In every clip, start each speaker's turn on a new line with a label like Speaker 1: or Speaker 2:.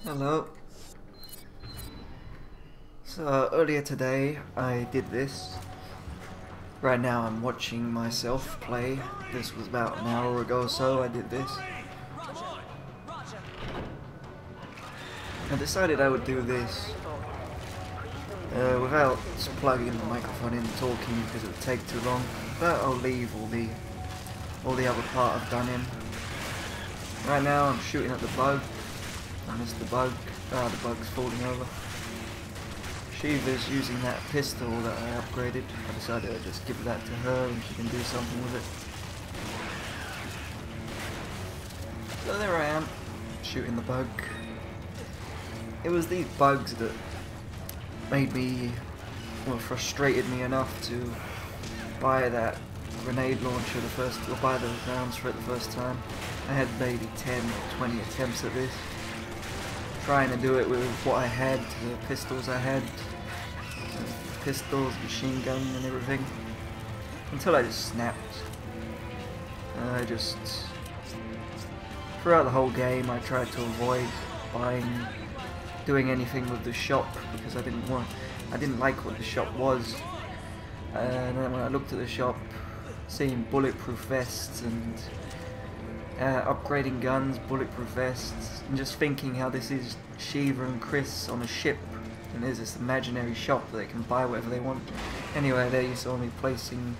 Speaker 1: Hello. So earlier today I did this. Right now I'm watching myself play. This was about an hour ago or so I did this. I decided I would do this without plugging the microphone in and talking because it would take too long. But I'll leave all the other part I've done in. Right now I'm shooting at the bug. I missed the bug. Ah, the bug's falling over. Shiva's using that pistol that I upgraded. I decided I'd just give that to her and she can do something with it. So there I am, shooting the bug. It was these bugs that made me, well, frustrated me enough to buy that grenade launcher or buy those rounds for it the first time. I had maybe 10 or 20 attempts at this, trying to do it with what I had, the pistols I had, pistols, machine gun and everything, until I just snapped. Throughout the whole game I tried to avoid doing anything with the shop because I didn't like what the shop was. And then when I looked at the shop, seeing bulletproof vests and upgrading guns, bulletproof vests, and just thinking how this is Shiva and Chris on a ship, and there's this imaginary shop that they can buy whatever they want. Anyway, there you saw me placing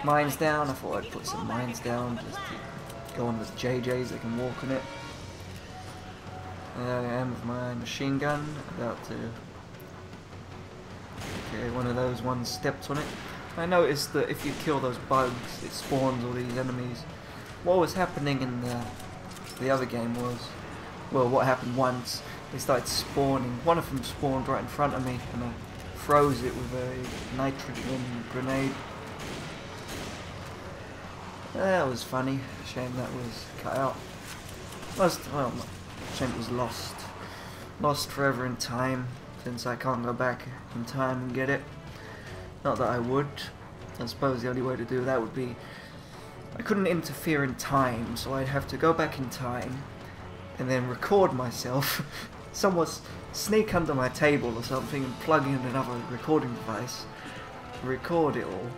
Speaker 1: mines down. I thought I'd put some mines down just to go on with JJs, they can walk on it. And there I am with my machine gun, about to... Okay, one of those ones stepped on it. I noticed that if you kill those bugs, it spawns all these enemies. What was happening in the other game was, well, what happened once, they started spawning. One of them spawned right in front of me, and I froze it with a nitrogen grenade. That was funny. Shame that was cut out. Shame it was lost. Lost forever in time, since I can't go back in time and get it. Not that I would. I suppose the only way to do that would be, I couldn't interfere in time, so I'd have to go back in time and then record myself, somewhat sneak under my table or something and plug in another recording device, record it all.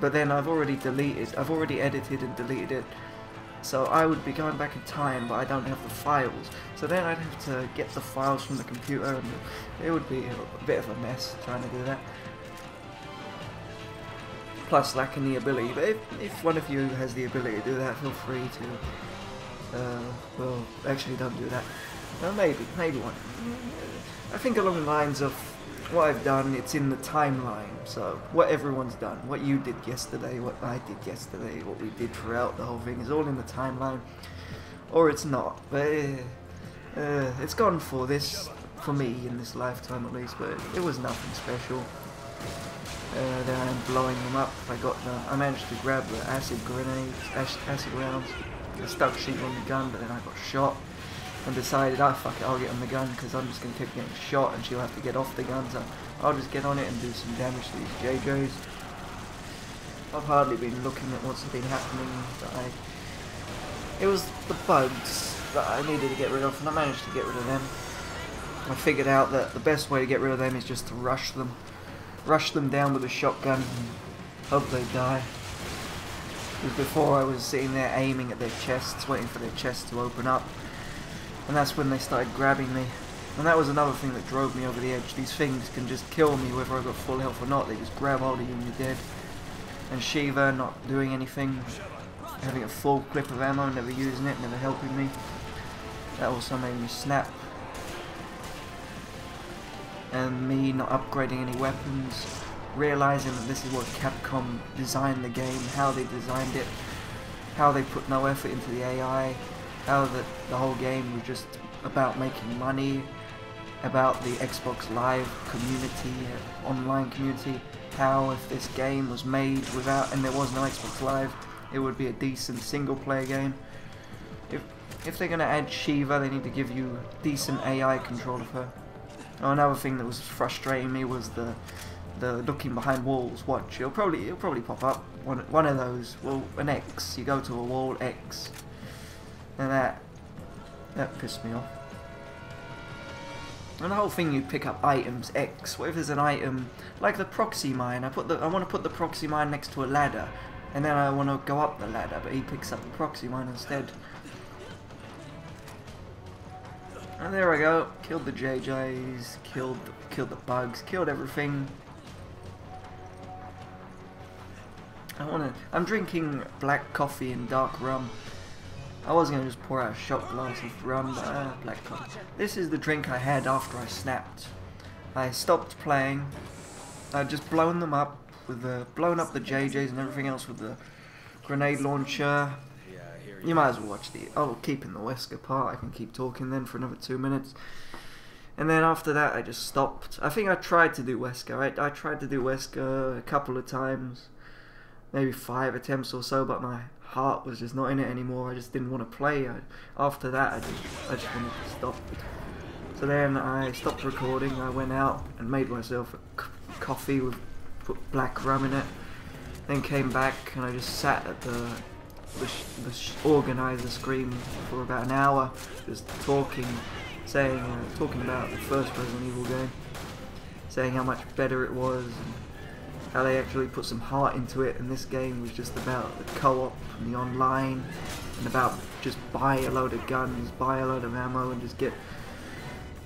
Speaker 1: But then I've already edited and deleted it, so I would be going back in time, but I don't have the files. So then I'd have to get the files from the computer, and it would be a bit of a mess trying to do that. Plus lacking the ability, but if one of you has the ability to do that, feel free to, well, actually don't do that. Well, maybe one. I think along the lines of what I've done, it's in the timeline, so what everyone's done, what you did yesterday, what I did yesterday, what we did throughout the whole thing is all in the timeline, or it's not, but it's gone for me in this lifetime at least, but it was nothing special. Then I'm blowing them up. I managed to grab the acid grenades, acid rounds. I stuck Shiva on the gun, but then I got shot and decided, oh fuck it, I'll get on the gun because I'm just going to keep getting shot and she'll have to get off the gun, so I'll just get on it and do some damage to these JJs. I've hardly been looking at what's been happening. It was the bugs that I needed to get rid of, and I managed to get rid of them. I figured out that the best way to get rid of them is just to rush them. Rush them down with a shotgun and hope they die. Because before I was sitting there aiming at their chests, waiting for their chests to open up. And that's when they started grabbing me. And that was another thing that drove me over the edge. These things can just kill me whether I've got full health or not. They just grab hold of you and you're dead. And Shiva not doing anything, having a full clip of ammo, never using it, never helping me. That also made me snap. And me not upgrading any weapons, realizing that this is what Capcom designed the game, how they designed it, how they put no effort into the AI, how the whole game was just about making money, about the Xbox Live community, online community, how if this game was made without, and there was no Xbox Live, it would be a decent single player game. If they're going to add Shiva, they need to give you decent AI control of her. Oh, another thing that was frustrating me was the looking behind walls. Watch, it'll probably pop up one of those. Well, an X. You go to a wall X, and that pissed me off. And the whole thing, you pick up items X. What if there's an item like the proxy mine? I want to put the proxy mine next to a ladder, and then I want to go up the ladder, but he picks up the proxy mine instead. And there I go. Killed the JJs. Killed the bugs. Killed everything. I'm drinking black coffee and dark rum. I was going to just pour out a shot glass of rum, but black coffee. This is the drink I had after I snapped. I stopped playing. I'd just blown them up blown up the JJs and everything else with the grenade launcher. You might as well watch I'll keep in the Wesker part. I can keep talking then for another 2 minutes. And then after that I just stopped. I think I tried to do Wesker. I tried to do Wesker a couple of times. Maybe 5 attempts or so, but my heart was just not in it anymore. I just didn't want to play. After that, I just wanted to stop. So then I stopped recording. I went out and made myself a coffee with put black rum in it. Then came back and I just sat at the organizer screen for about an hour, just talking about the first Resident Evil game, saying how much better it was. And how they actually put some heart into it, and this game was just about the co-op and the online, and about just buy a load of guns, buy a load of ammo, and just get...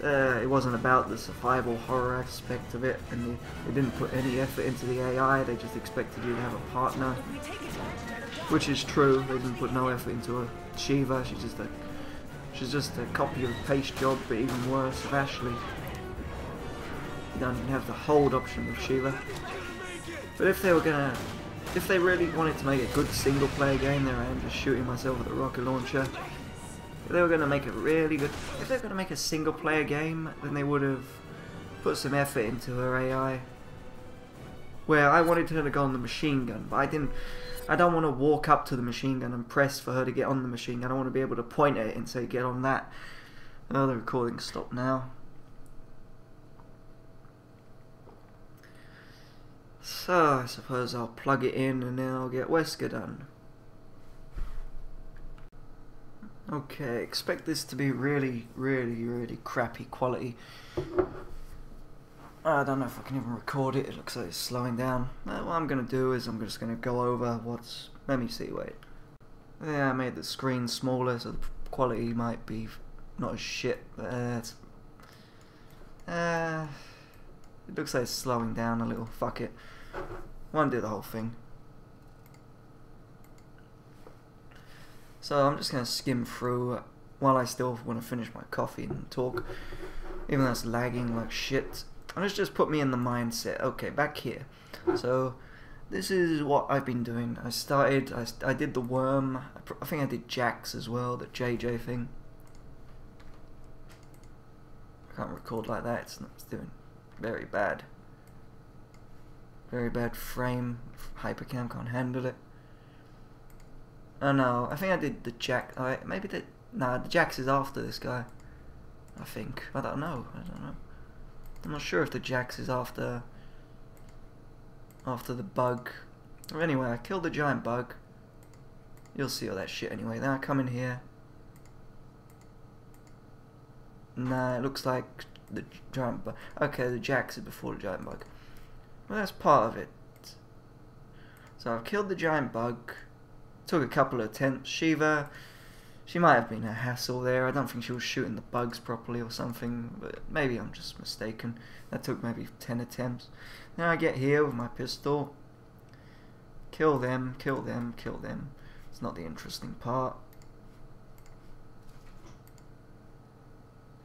Speaker 1: it wasn't about the survival horror aspect of it, and they didn't put any effort into the AI. They just expected you to have a partner, which is true. They didn't put no effort into her. Shiva, she's just a copy of paste job, but even worse, of Ashley. You don't even have the hold option with Shiva. But if they really wanted to make a good single player game, there I am just shooting myself with a rocket launcher. If they were going to make a really good, if they were going to make a single player game, then they would have put some effort into her AI. Where I wanted her to go on the machine gun, but I don't want to walk up to the machine gun and press for her to get on the machine gun. I want to be able to point at it and say get on that. Oh, the recording's stopped now. So, I suppose I'll plug it in and then I'll get Wesker done. Okay, expect this to be really, really, really crappy quality. I don't know if I can even record it. It looks like it's slowing down. What I'm going to do is I'm just going to go over what's... Let me see, wait. Yeah, I made the screen smaller so the quality might be not as shit, but it looks like it's slowing down a little. Fuck it. Won't do the whole thing. So I'm just going to skim through while I still want to finish my coffee and talk. Even though it's lagging like shit. And it's just put me in the mindset. Okay, back here. So this is what I've been doing. I did the worm. I think I did Jax as well, the JJ thing. I can't record like that. It's doing very bad. Very bad frame. Hypercam can't handle it. Oh no, I think I did the Jax. Nah, the Jax is after this guy. I think. I don't know. I'm not sure if the Jax is after the bug. Or anyway, I killed the giant bug. You'll see all that shit anyway. Then I come in here. Nah, it looks like the giant bug. Okay, the Jax is before the giant bug. Well, that's part of it. So I've killed the giant bug. Took a couple of attempts. Shiva, she might have been a hassle there. I don't think she was shooting the bugs properly or something, but maybe I'm just mistaken. That took maybe 10 attempts. Then I get here with my pistol. Kill them, kill them, kill them. It's not the interesting part.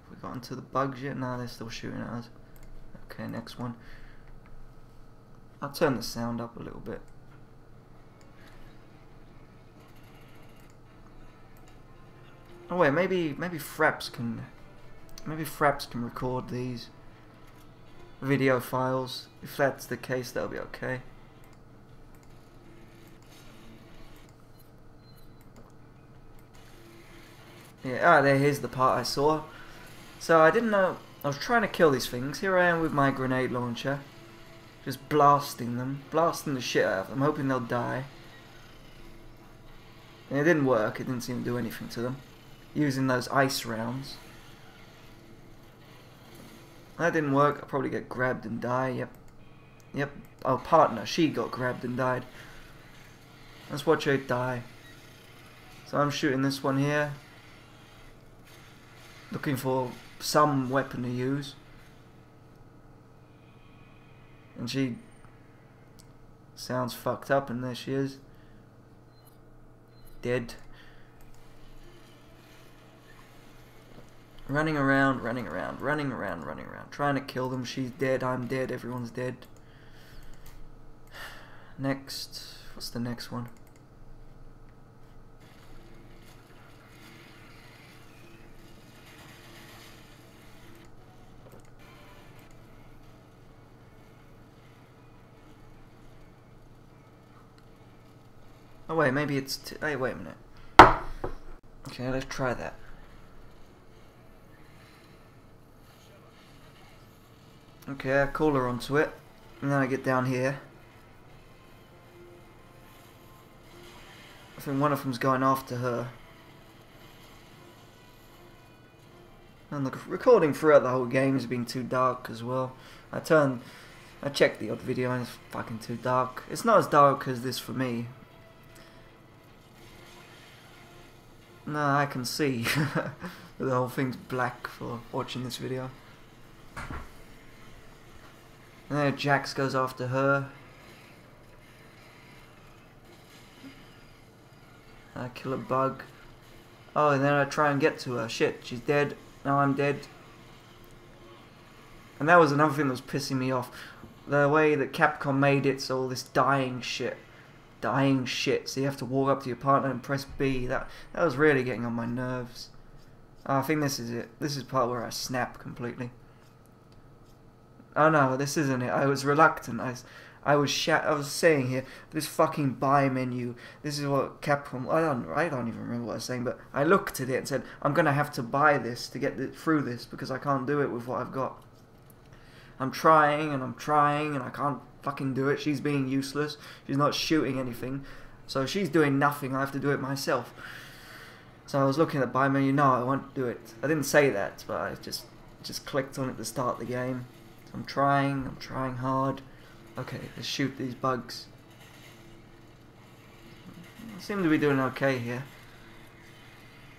Speaker 1: Have we gotten to the bugs yet? No, they're still shooting at us. Okay, next one. I'll turn the sound up a little bit. Oh wait, maybe Fraps can record these video files. If that's the case, that'll be okay. Yeah, here's the part I saw. So I didn't know, I was trying to kill these things. Here I am with my grenade launcher. Just blasting them, blasting the shit out of them, hoping they'll die. And it didn't work, it didn't seem to do anything to them. Using those ice rounds. That didn't work. I'll probably get grabbed and die. Yep. Yep. Oh, partner. She got grabbed and died. Let's watch her die. So I'm shooting this one here. Looking for some weapon to use. And she sounds fucked up, and there she is. Dead. Running around, running around, running around, running around. Trying to kill them. She's dead, I'm dead, everyone's dead. Next. What's the next one? Oh wait, maybe it's hey, wait a minute. Okay, let's try that. Okay, I call her onto it, and then I get down here. I think one of them's going after her. And the recording throughout the whole game has been too dark as well. I checked the odd video and it's fucking too dark. It's not as dark as this for me. No, I can see. The whole thing's black for watching this video. And then Jax goes after her. I kill a bug. Oh, and then I try and get to her. Shit, she's dead. Now I'm dead. And that was another thing that was pissing me off. The way that Capcom made it, so all this dying shit. Dying shit. So you have to walk up to your partner and press B. That was really getting on my nerves. Oh, I think this is it. This is the part where I snap completely. Oh no, this isn't it. I was reluctant. I was saying here, this fucking buy menu. This is what Capcom. I don't even remember what I was saying, but I looked at it and said, I'm gonna have to buy this to get through this because I can't do it with what I've got. I'm trying and I can't fucking do it. She's being useless. She's not shooting anything, so she's doing nothing. I have to do it myself. So I was looking at the buy menu. No, I won't do it. I didn't say that, but I just clicked on it to start the game. So I'm trying hard. Okay, let's shoot these bugs. I seem to be doing okay here.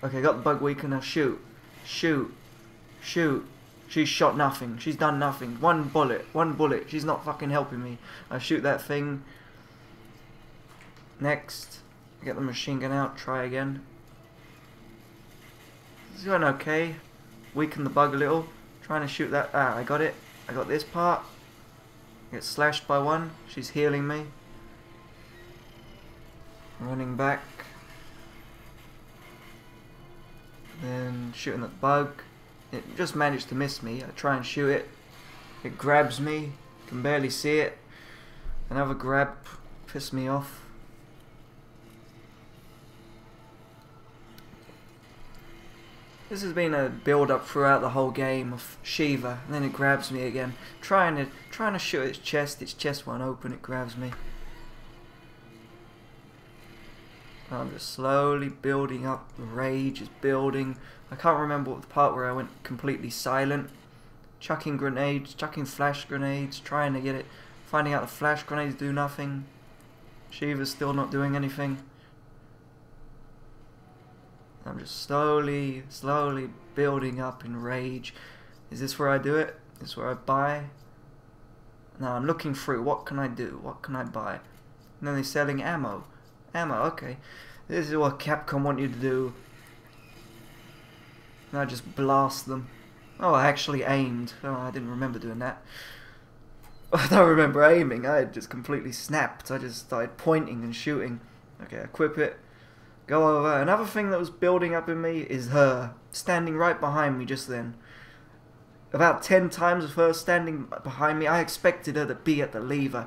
Speaker 1: Okay, got the bug weaker now. Shoot. Shoot. Shoot. She's shot nothing. She's done nothing. One bullet. One bullet. She's not fucking helping me. I shoot that thing. Next. Get the machine gun out. Try again. It's going okay. Weaken the bug a little. Trying to shoot that. Ah, I got it. I got this part. Get slashed by one. She's healing me. Running back. Then shooting that bug. It just managed to miss me. I try and shoot it. It grabs me. Can barely see it. Another grab. Pissed me off. This has been a build-up throughout the whole game of Shiva, and then it grabs me again. Trying to shoot its chest won't open, it grabs me. I'm just slowly building up, the rage is building. I can't remember what the part where I went completely silent. Chucking grenades, chucking flash grenades, trying to get it, finding out the flash grenades do nothing. Shiva's still not doing anything. I'm just slowly building up in rage. Is this where I do it? Is this where I buy? No, I'm looking through. What can I do? What can I buy? And then they're selling ammo. Ammo, okay. This is what Capcom want you to do. And I just blast them. Oh, I actually aimed. Oh, I didn't remember doing that. I don't remember aiming. I just completely snapped. I just started pointing and shooting. Okay, equip it. Go over. Another thing that was building up in me is her standing right behind me just then. About 10 times of her standing behind me. I expected her to be at the lever.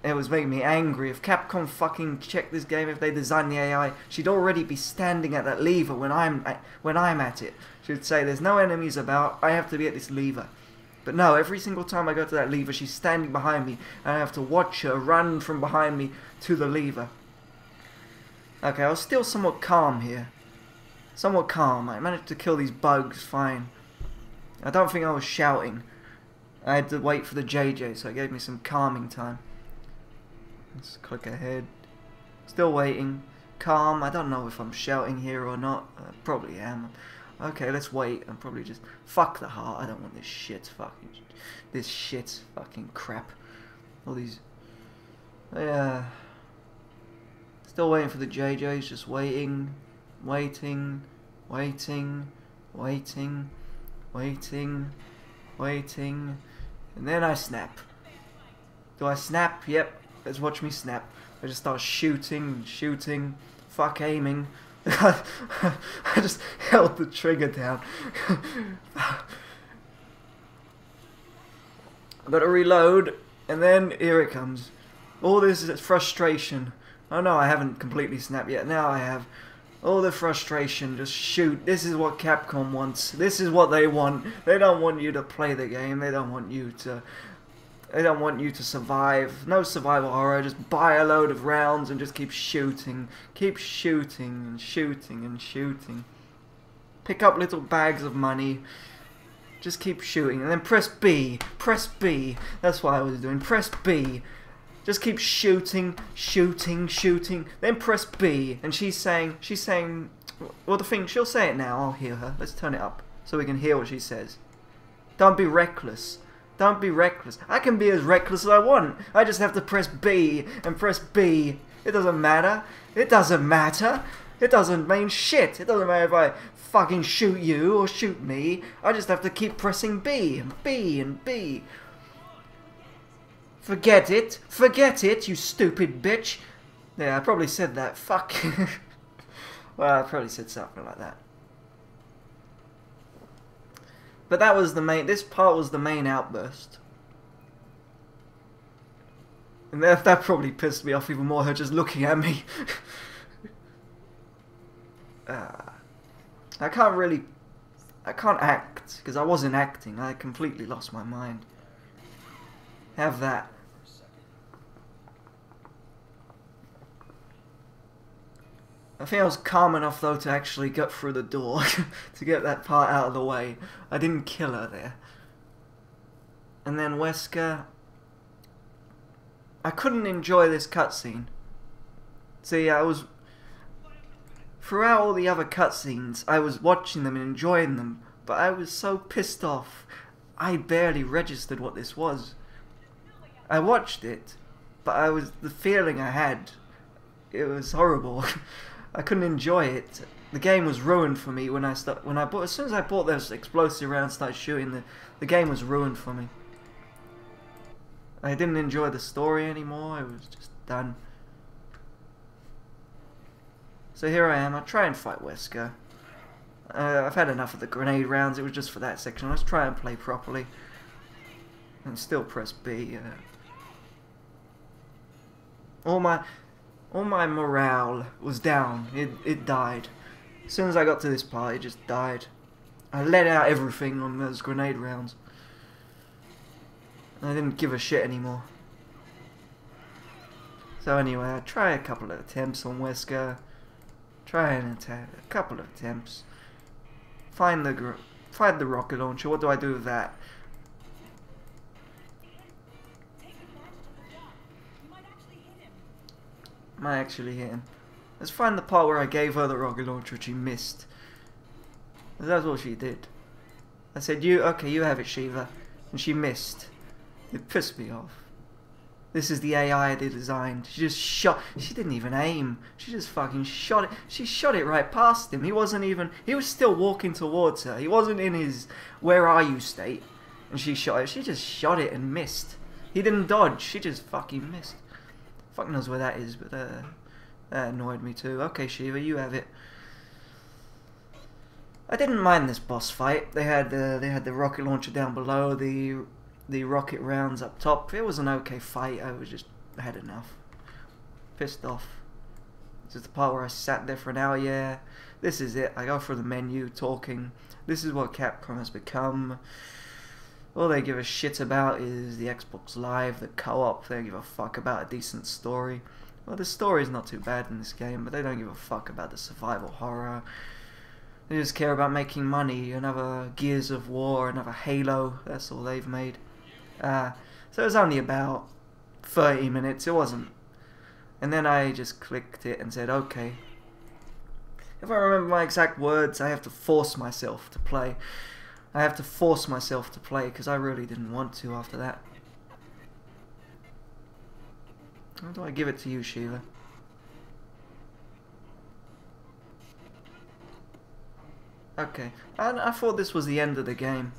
Speaker 1: It was making me angry. If Capcom fucking checked this game, if they designed the AI, she'd already be standing at that lever when I'm at it. She'd say, "There's no enemies about. I have to be at this lever." But no, every single time I go to that lever, she's standing behind me, and I have to watch her run from behind me to the lever. Okay, I was still somewhat calm here. Somewhat calm. I managed to kill these bugs fine. I don't think I was shouting. I had to wait for the JJ, so it gave me some calming time. Let's click ahead. Still waiting. Calm. I don't know if I'm shouting here or not. I probably am. Okay, let's wait. I'm probably just... Fuck the heart. I don't want this shit fucking... This shit fucking crap. All these... Yeah. Still waiting for the JJs. Just waiting. Waiting. Waiting. Waiting. Waiting. Waiting. And then I snap. Do I snap? Yep. Let's watch me snap. I just start shooting, shooting, fuck aiming. I just held the trigger down. I gotta reload, and then here it comes. All this is frustration. Oh no, I haven't completely snapped yet. Now I have. All the frustration, just shoot. This is what Capcom wants. This is what they want. They don't want you to play the game. They don't want you to... They don't want you to survive. No survival horror. Just buy a load of rounds and just keep shooting. Keep shooting and shooting and shooting. Pick up little bags of money. Just keep shooting. And then press B. Press B. That's what I was doing. Press B. Just keep shooting, shooting, shooting. Then press B. And she's saying, well, the thing, she'll say it now. I'll hear her. Let's turn it up so we can hear what she says. Don't be reckless. Don't be reckless. I can be as reckless as I want. I just have to press B and press B. It doesn't matter. It doesn't matter. It doesn't mean shit. It doesn't matter if I fucking shoot you or shoot me. I just have to keep pressing B and B and B. Forget it. Forget it, you stupid bitch. Yeah, I probably said that. Fuck. Well, I probably said something like that. But that was the main... This part was the main outburst. And that probably pissed me off even more, her just looking at me. I can't act, because I wasn't acting. I completely lost my mind. Have that. I think I was calm enough though to actually get through the door to get that part out of the way. I didn't kill her there. And then Wesker... I couldn't enjoy this cutscene. See, I was... Throughout all the other cutscenes, I was watching them and enjoying them, but I was so pissed off, I barely registered what this was. I watched it, but the feeling I had, it was horrible. I couldn't enjoy it. The game was ruined for me as soon as I bought those explosive rounds and started shooting, the game was ruined for me. I didn't enjoy the story anymore, it was just done. So here I am, I try and fight Wesker. I've had enough of the grenade rounds, it was just for that section. Let's try and play properly. And still press B. All my morale was down. It died. As soon as I got to this part, it just died. I let out everything on those grenade rounds. I didn't give a shit anymore. So anyway, I try a couple of attempts on Wesker. Try and attack a couple of attempts. Find the rocket launcher. What do I do with that? Might actually hit him. Let's find the part where I gave her the rocket launcher and she missed. That's what she did. I said, okay, you have it, Shiva. And she missed. It pissed me off. This is the AI they designed. She just shot. She didn't even aim. She just fucking shot it. She shot it right past him. He was still walking towards her. He wasn't in his where are you state. And she shot it. She just shot it and missed. He didn't dodge. She just fucking missed. Fuck knows where that is, but that annoyed me too. Okay, Shiva, you have it. I didn't mind this boss fight. They had the rocket launcher down below, the rocket rounds up top. It was an okay fight. I had enough. Pissed off. This is the part where I sat there for an hour. Yeah, this is it. I go through the menu talking. This is what Capcom has become. All they give a shit about is the Xbox Live, the co-op. They don't give a fuck about a decent story. Well, the story's not too bad in this game, but they don't give a fuck about the survival horror. They just care about making money. Another Gears of War, another Halo. That's all they've made. So it was only about 30 minutes, it wasn't. And then I just clicked it and said, okay. If I remember my exact words, I have to force myself to play. I have to force myself to play because I really didn't want to after that. How do I give it to you, Shiva? Okay, and I thought this was the end of the game.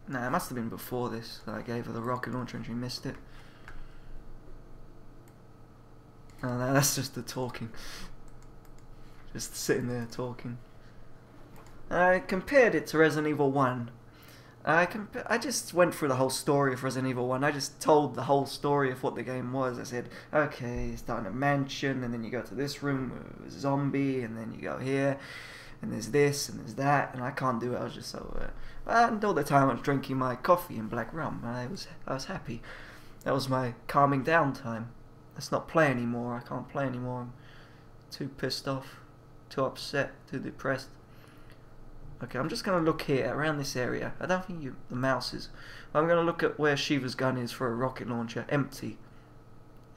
Speaker 1: Nah, it must have been before this that I gave her the rocket launcher and she missed it. Oh no, that's just the talking. Just sitting there talking. I compared it to Resident Evil 1. I just went through the whole story of Resident Evil 1. I just told the whole story of what the game was. I said, okay, you start in a mansion, and then you go to this room with a zombie, and then you go here, and there's this, and there's that, and I can't do it. I was just so... and all the time I was drinking my coffee and black rum. I was happy. That was my calming down time. Let's not play anymore. I can't play anymore. I'm too pissed off, too upset, too depressed. Okay, I'm just going to look here, around this area. I don't think the mouse is. I'm going to look at where Shiva's gun is for a rocket launcher. Empty.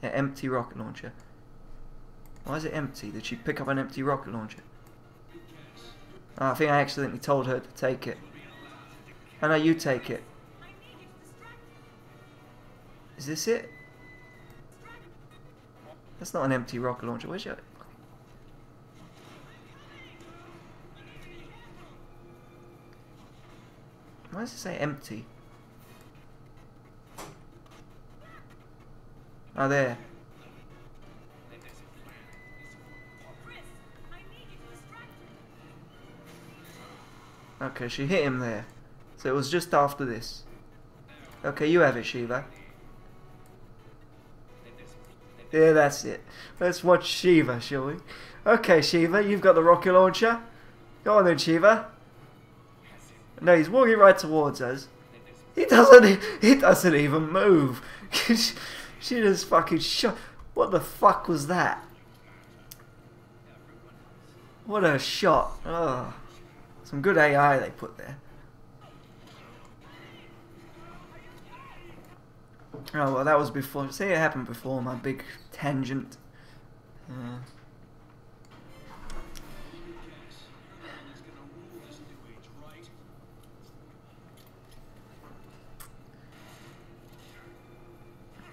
Speaker 1: Yeah, empty rocket launcher. Why is it empty? Did she pick up an empty rocket launcher? Oh, I think I accidentally told her to take it. Oh no, you take it. Is this it? That's not an empty rocket launcher. Where's your... Why does it say empty? Oh, there. Okay, she hit him there. So it was just after this. Okay, you have it, Shiva. Yeah, that's it. Let's watch Shiva, shall we? Okay, Shiva, you've got the rocket launcher. Go on then, Shiva. No, he's walking right towards us. He doesn't even move. She just fucking shot. What the fuck was that? What a shot. Oh, some good AI they put there. Oh, well, that was before. See, it happened before, my big tangent.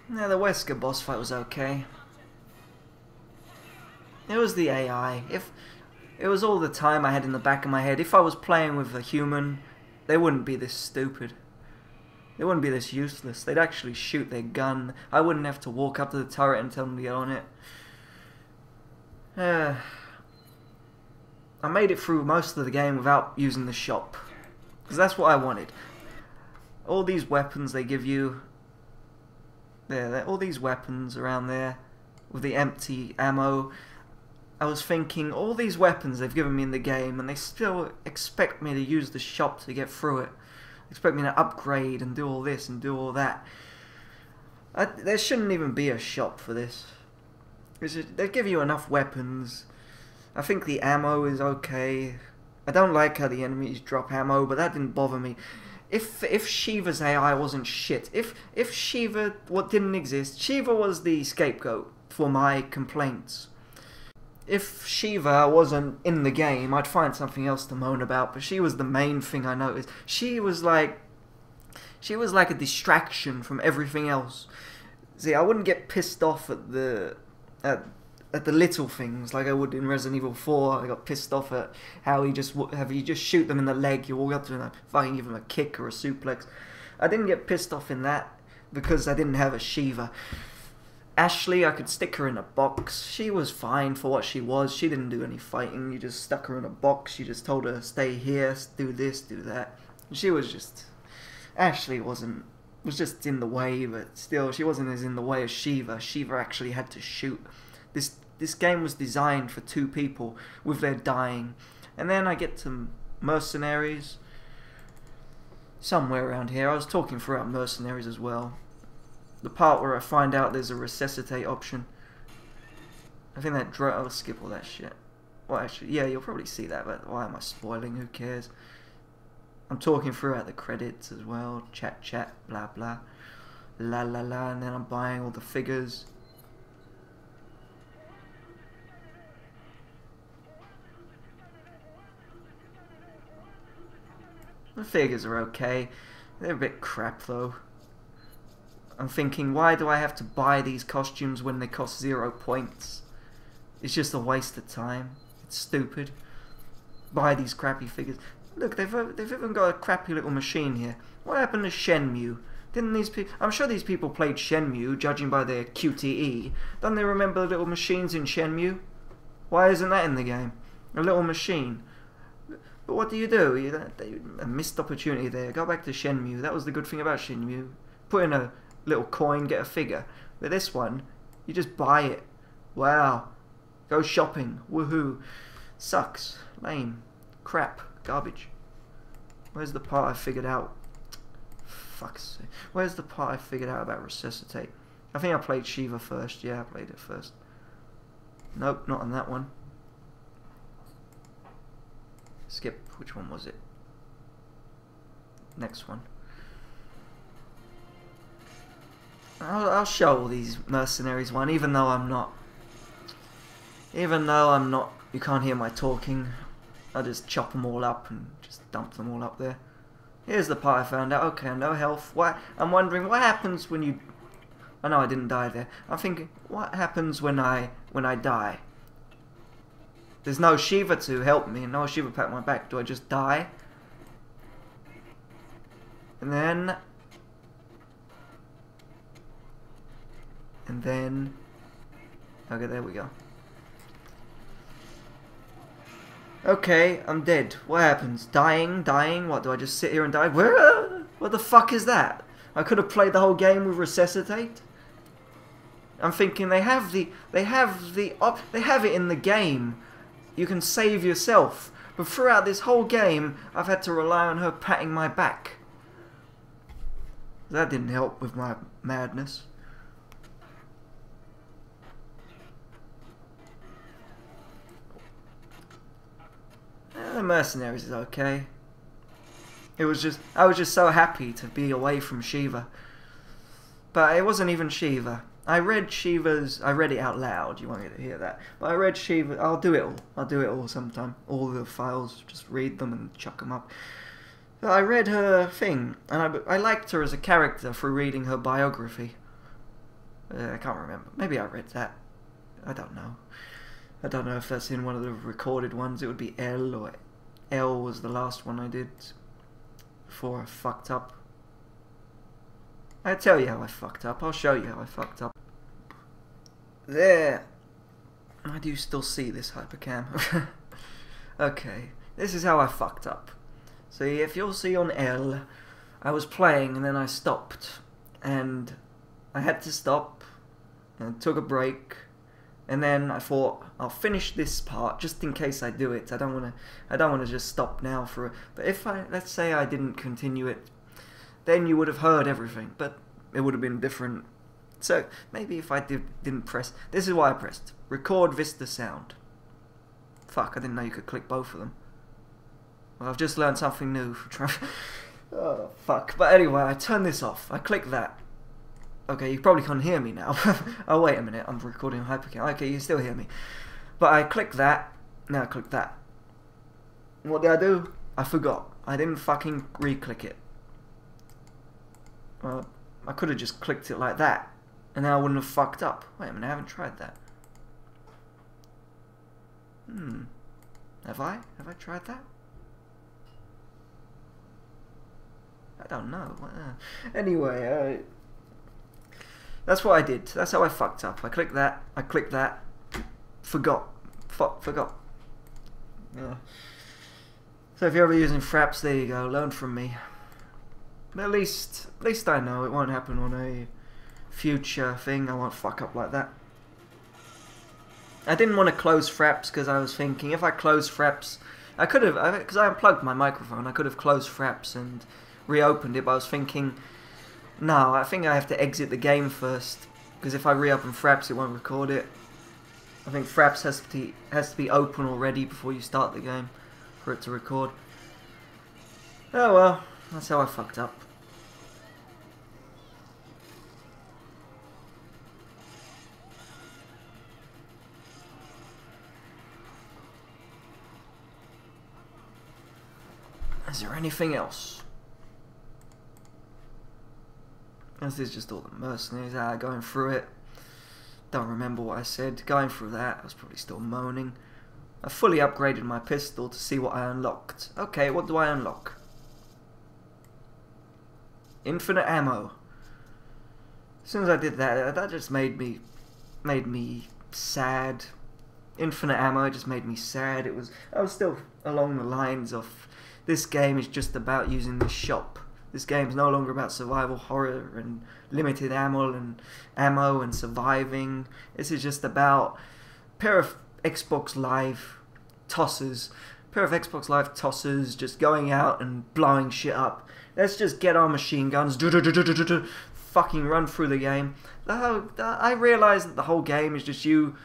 Speaker 1: Yeah, the Wesker boss fight was okay. It was the AI. If it was all the time I had in the back of my head, if I was playing with a human, they wouldn't be this stupid. They wouldn't be this useless. They'd actually shoot their gun. I wouldn't have to walk up to the turret and tell them to get on it. I made it through most of the game without using the shop. Because that's what I wanted. All these weapons they give you... all these weapons around there with the empty ammo. I was thinking, all these weapons they've given me in the game and they still expect me to use the shop to get through it. Expect me to upgrade and do all this and do all that. There shouldn't even be a shop for this. They give you enough weapons. I think the ammo is okay. I don't like how the enemies drop ammo, but that didn't bother me. If Shiva's AI wasn't shit, if Shiva didn't exist, Shiva was the scapegoat for my complaints. If Shiva wasn't in the game, I'd find something else to moan about, but she was the main thing I noticed. She was like a distraction from everything else. See, I wouldn't get pissed off at the little things like I would in Resident Evil 4. I got pissed off at how you just shoot them in the leg, you walk up to them and fucking give them a kick or a suplex. I didn't get pissed off in that because I didn't have a Shiva. Ashley, I could stick her in a box. She was fine for what she was. She didn't do any fighting. You just stuck her in a box. You just told her, stay here, do this, do that. She was just... Ashley was just in the way, but still, she wasn't as in the way as Shiva. Shiva actually had to shoot. This game was designed for two people with their dying. And then I get to Mercenaries. Somewhere around here. I was talking throughout Mercenaries as well. The part where I find out there's a resuscitate option. I think that I'll skip all that shit. Well, actually, yeah, you'll probably see that, but why am I spoiling? Who cares? I'm talking throughout the credits as well. Chat, chat, blah, blah. La, la, la, and then I'm buying all the figures. The figures are okay. They're a bit crap, though. I'm thinking, why do I have to buy these costumes when they cost 0 points? It's just a waste of time. It's stupid. Buy these crappy figures. Look, they've even got a crappy little machine here. What happened to Shenmue? Didn't these people... I'm sure these people played Shenmue, judging by their QTE. Don't they remember the little machines in Shenmue? Why isn't that in the game? A little machine. But what do? A missed opportunity there. Go back to Shenmue. That was the good thing about Shenmue. Put in a little coin, get a figure. But this one, you just buy it. Wow. Go shopping. Woohoo. Sucks. Lame. Crap. Garbage. Where's the part I figured out? Fuck's sake. Where's the part I figured out about Resuscitate? I think I played Shiva first. Yeah, I played it first. Nope, not on that one. Skip. Which one was it? Next one. I'll show all these mercenaries one, even though I'm not. You can't hear my talking. I'll just chop them all up and just dump them all up there. Here's the part I found out. Okay, no health. Why? I'm wondering what happens when you. I know I didn't die there. I'm thinking, what happens when I die? There's no Shiva to help me, and no Shiva pat my back. Do I just die? And then... Okay, there we go. Okay, I'm dead. What happens? Dying? What, do I just sit here and die? What the fuck is that? I could have played the whole game with Resuscitate. I'm thinking they have it in the game. You can save yourself. But throughout this whole game, I've had to rely on her patting my back. That didn't help with my madness. The Mercenaries is okay. I was just so happy to be away from Shiva. But it wasn't even Shiva. I read it out loud, you won't get to hear that. But I read Shiva, I'll do it all sometime. All the files, just read them and chuck them up. But I read her thing, and I liked her as a character through reading her biography. I can't remember. Maybe I read that. I don't know. I don't know if that's in one of the recorded ones. It would be L, or L was the last one I did before I fucked up. I'll tell you how I fucked up. I'll show you how I fucked up. There. Why do you still see this hypercam? Okay. This is how I fucked up. See, if you'll see on L, I was playing and then I stopped. And I had to stop and took a break. And then I thought, I'll finish this part just in case I do it. I don't want to just stop now for. But if let's say I didn't continue it, then you would have heard everything. But it would have been different. So maybe if I didn't press, this is why I pressed record Vista sound. Fuck, I didn't know you could click both of them. Well, I've just learned something new for trying. Oh fuck. But anyway, I turn this off. I click that. Okay, you probably can't hear me now. Oh, wait a minute, I'm recording hypercam. Okay, you can still hear me. But I click that, now I click that. What did I do? I forgot. I didn't fucking re-click it. Well, I could have just clicked it like that, and then I wouldn't have fucked up. Wait a minute, I haven't tried that. Have I? Have I tried that? I don't know. Anyway, that's what I did. That's how I fucked up. I clicked that. I clicked that. Forgot. Forgot. Yeah. So if you're ever using fraps, there you go. Learn from me. But at least I know it won't happen on a future thing. I won't fuck up like that. I didn't want to close fraps because I was thinking if I close fraps, I could have, because I unplugged my microphone. I could have closed fraps and reopened it. But I was thinking, no, I think I have to exit the game first, because if I reopen fraps, it won't record it. I think Fraps has to be open already before you start the game for it to record. Oh well, that's how I fucked up. Is there anything else? This is just all the mercenaries going through it. Don't remember what I said. Going through that, I was probably still moaning. I fully upgraded my pistol to see what I unlocked. Okay, what do I unlock? Infinite ammo. As soon as I did that, that just made me sad. Infinite ammo just made me sad. I was still along the lines of, this game is just about using this shop. This game's no longer about survival horror and limited ammo and surviving. This is just about a pair of Xbox Live tossers. Just going out and blowing shit up. Let's just get our machine guns, fucking run through the game. I realised that the whole game is just you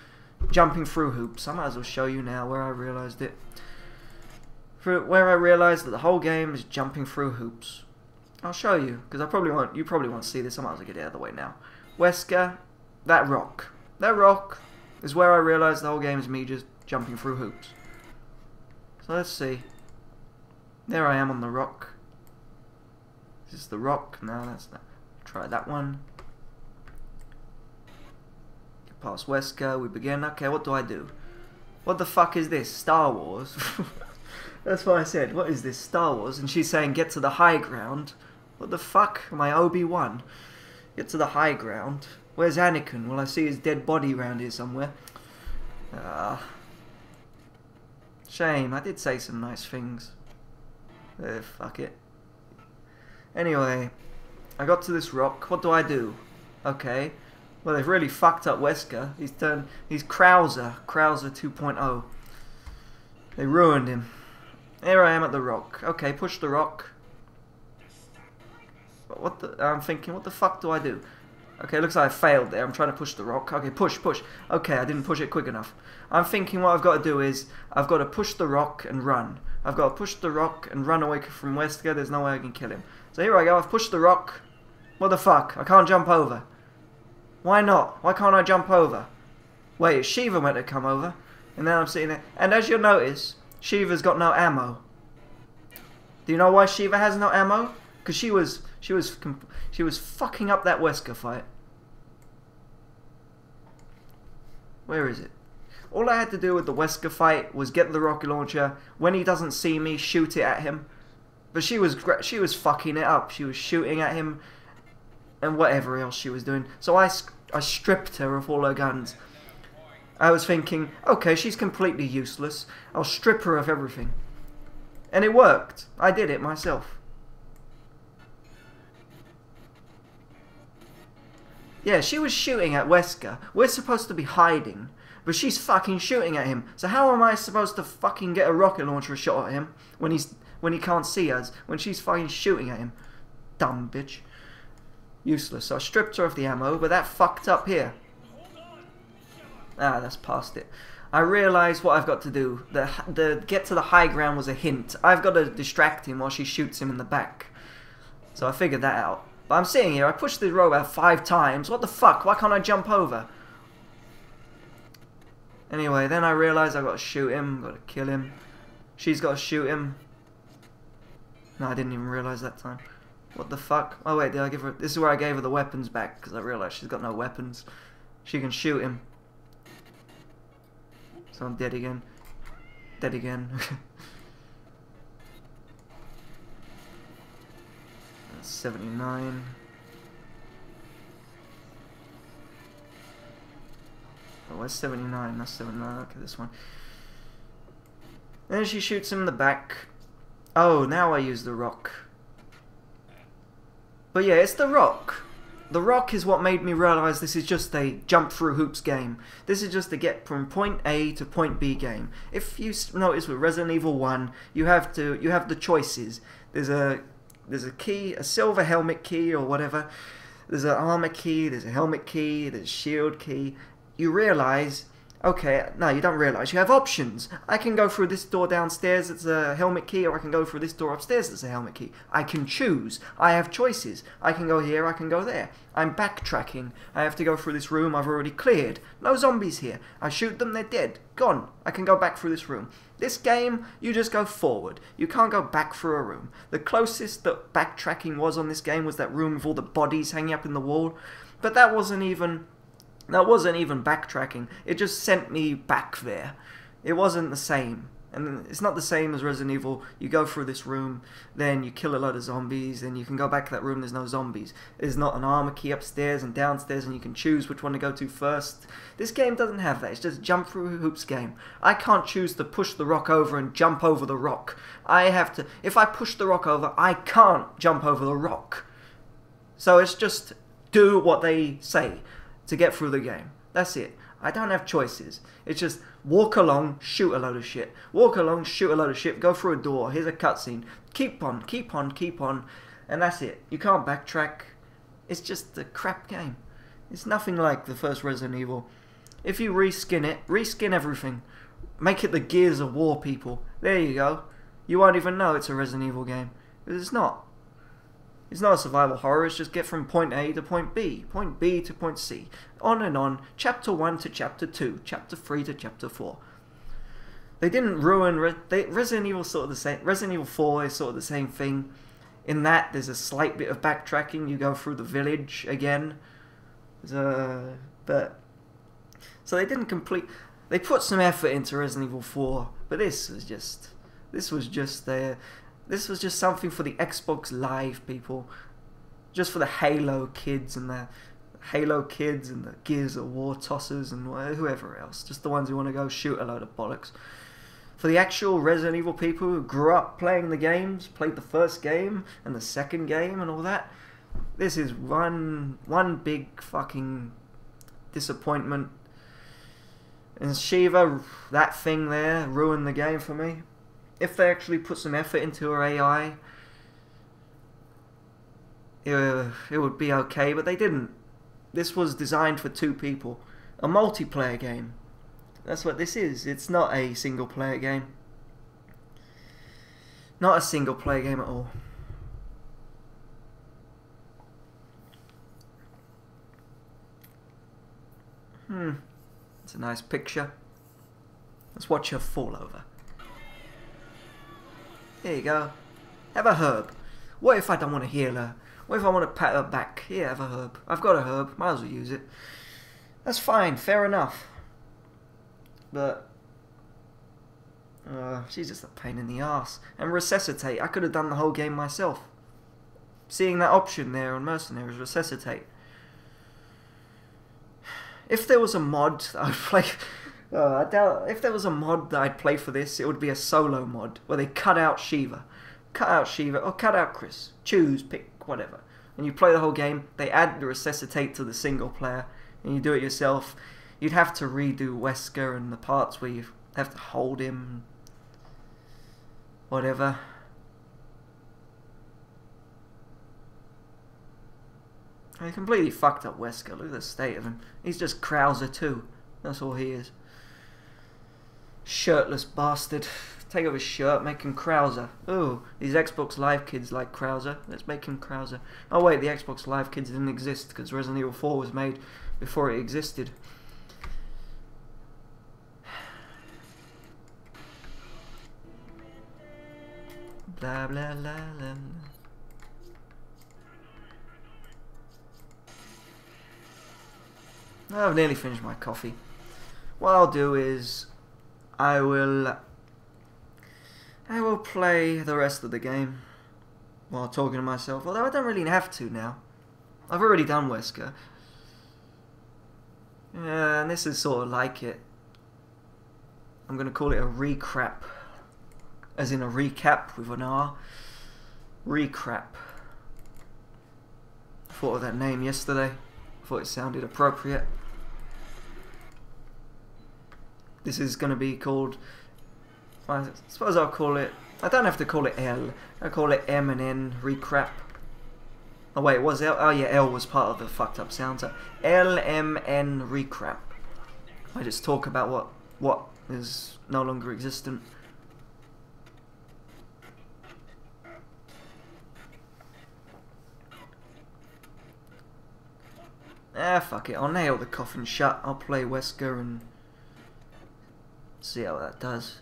Speaker 1: jumping through hoops. I might as well show you now where I realised it. Where I realised that the whole game is jumping through hoops. I'll show you, because you probably won't see this. I might as well get it out of the way now. Wesker, that rock is where I realised the whole game is me just jumping through hoops. So let's see. There I am on the rock. Is this the rock? No, that's not. Try that one. Get past Wesker, we begin. Okay, what do I do? What the fuck is this? Star Wars? That's what I said. What is this? Star Wars? And she's saying, get to the high ground. What the fuck? Am I Obi-Wan? Get to the high ground. Where's Anakin? Well, I see his dead body around here somewhere. Shame. I did say some nice things. Fuck it. Anyway, I got to this rock. What do I do? Okay. Well, they've really fucked up Wesker. He's Krauser 2.0. They ruined him. Here I am at the rock. Okay, push the rock. But I'm thinking, what the fuck do I do? Okay, looks like I failed there. I'm trying to push the rock. Okay, push. Okay, I didn't push it quick enough. I'm thinking what I've got to do is, I've got to push the rock and run. I've got to push the rock and run away from Wesker. There's no way I can kill him. So here I go. I've pushed the rock. What the fuck? I can't jump over. Why not? Why can't I jump over? Wait, Shiva meant to come over. And then I'm sitting there. And as you'll notice, Shiva's got no ammo. Do you know why Shiva has no ammo? Because she was fucking up that Wesker fight. Where is it? All I had to do with the Wesker fight was get the rocket launcher. When he doesn't see me, shoot it at him. But she was fucking it up. She was shooting at him and whatever else she was doing. So I stripped her of all her guns. I was thinking, okay, she's completely useless. I'll strip her of everything. And it worked. I did it myself. Yeah, she was shooting at Wesker. We're supposed to be hiding, but she's fucking shooting at him. So how am I supposed to fucking get a rocket launcher shot at him when he can't see us, when she's fucking shooting at him? Dumb bitch. Useless. So I stripped her of the ammo, but that fucked up here. Ah, that's past it. I realised what I've got to do. The get to the high ground was a hint. I've got to distract him while she shoots him in the back. So I figured that out. But I'm sitting here, I pushed the robot 5 times. What the fuck? Why can't I jump over? Anyway, then I realised I've got to shoot him, got to kill him. She's got to shoot him. No, I didn't even realise that time. What the fuck? Oh wait, did I give her... This is where I gave her the weapons back, because I realised she's got no weapons. She can shoot him. So I'm dead again. Dead again. 79. Oh, where's 79? That's 79. Okay, this one. Then she shoots him in the back. Oh, now I use the rock. But yeah, it's the rock. The rock is what made me realise this is just a jump through hoops game. This is just a get from point A to point B game. If you notice with Resident Evil 1, you have the choices. There's a key, a silver helmet key or whatever. There's an armor key, there's a helmet key, there's a shield key. You realise, Okay, no, you don't realise. You have options. I can go through this door downstairs, it's a helmet key, or I can go through this door upstairs, it's a helmet key. I can choose. I have choices. I can go here, I can go there. I'm backtracking. I have to go through this room I've already cleared. No zombies here. I shoot them, they're dead. Gone. I can go back through this room. This game, you just go forward. You can't go back through a room. The closest that backtracking was on this game was that room with all the bodies hanging up in the wall. But that wasn't even backtracking. It just sent me back there. It wasn't the same. And it's not the same as Resident Evil. You go through this room, then you kill a load of zombies, then you can go back to that room, there's no zombies. There's not an armor key upstairs and downstairs, and you can choose which one to go to first. This game doesn't have that. It's just jump through hoops game. I can't choose to push the rock over and jump over the rock. I have to... If I push the rock over, I can't jump over the rock. So it's just do what they say to get through the game. That's it. I don't have choices. It's just walk along, shoot a load of shit. Walk along, shoot a load of shit, go through a door, here's a cutscene. Keep on, keep on, keep on. And that's it. You can't backtrack. It's just a crap game. It's nothing like the first Resident Evil. If you reskin it, reskin everything. Make it the Gears of War people. There you go. You won't even know it's a Resident Evil game. Because it's not. It's not a survival horror, it's just get from point A to point B to point C. On and on, chapter 1 to chapter 2, chapter 3 to chapter 4. They didn't ruin... Resident Evil sort of the same. Resident Evil 4 is sort of the same thing. In that, there's a slight bit of backtracking. You go through the village again. So they didn't complete... They put some effort into Resident Evil 4, but this was just something for the Xbox Live people. Just for the Halo kids and the Gears of War tossers and whoever else. Just the ones who want to go shoot a load of bollocks. For the actual Resident Evil people who grew up playing the games, played the first game and the second game and all that, this is one big fucking disappointment. And Shiva, that thing there, ruined the game for me. If they actually put some effort into her AI, it would be okay, but they didn't. This was designed for 2 people. A multiplayer game. That's what this is. It's not a single player game. Not a single player game at all. It's a nice picture. Let's watch her fall over. There you go. Have a herb. What if I don't want to heal her? What if I want to pat her back? Here, have a herb. I've got a herb. Might as well use it. That's fine. Fair enough. But... she's just a pain in the arse. And resuscitate. I could have done the whole game myself. Seeing that option there on Mercenaries, resuscitate. If there was a mod that I'd play... I doubt if there was a mod that I'd play for this, it would be a solo mod where they cut out Shiva. Cut out Shiva or cut out Chris. Choose, pick, whatever. And you play the whole game, they add the resuscitate to the single player, and you do it yourself. You'd have to redo Wesker and the parts where you have to hold him. Whatever. I completely fucked up Wesker. Look at the state of him. He's just Krauser too. That's all he is. Shirtless bastard. Take off his shirt, make him Krauser. Ooh, these Xbox Live kids like Krauser. Let's make him Krauser. Oh wait, the Xbox Live kids didn't exist because Resident Evil 4 was made before it existed. Blah blah blah blah. I've nearly finished my coffee. What I'll do is I will play the rest of the game while talking to myself, although I don't really have to now. I've already done Wesker. Yeah, and this is sort of like it. I'm going to call it a recrap. As in a recap with an R. Recrap. I thought of that name yesterday. I thought it sounded appropriate. This is going to be called... I suppose I'll call it... I don't have to call it L. I'll call it LMN Recrap. Oh wait, was L? Oh yeah, L was part of the fucked up sound. So LMN Recrap. I just talk about what is no longer existent. Ah, fuck it. I'll nail the coffin shut. I'll play Wesker and see how that does.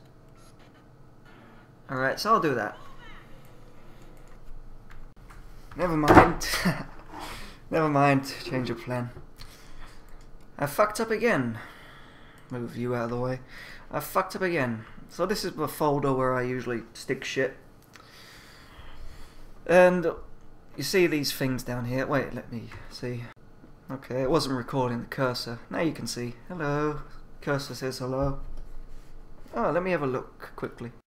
Speaker 1: Alright, so I'll do that. Never mind. Never mind. Change of plan. I fucked up again. Move you out of the way. I fucked up again. So this is the folder where I usually stick shit. And you see these things down here. Wait, let me see. Okay, it wasn't recording the cursor. Now you can see. Hello. Cursor says hello. Oh, let me have a look quickly.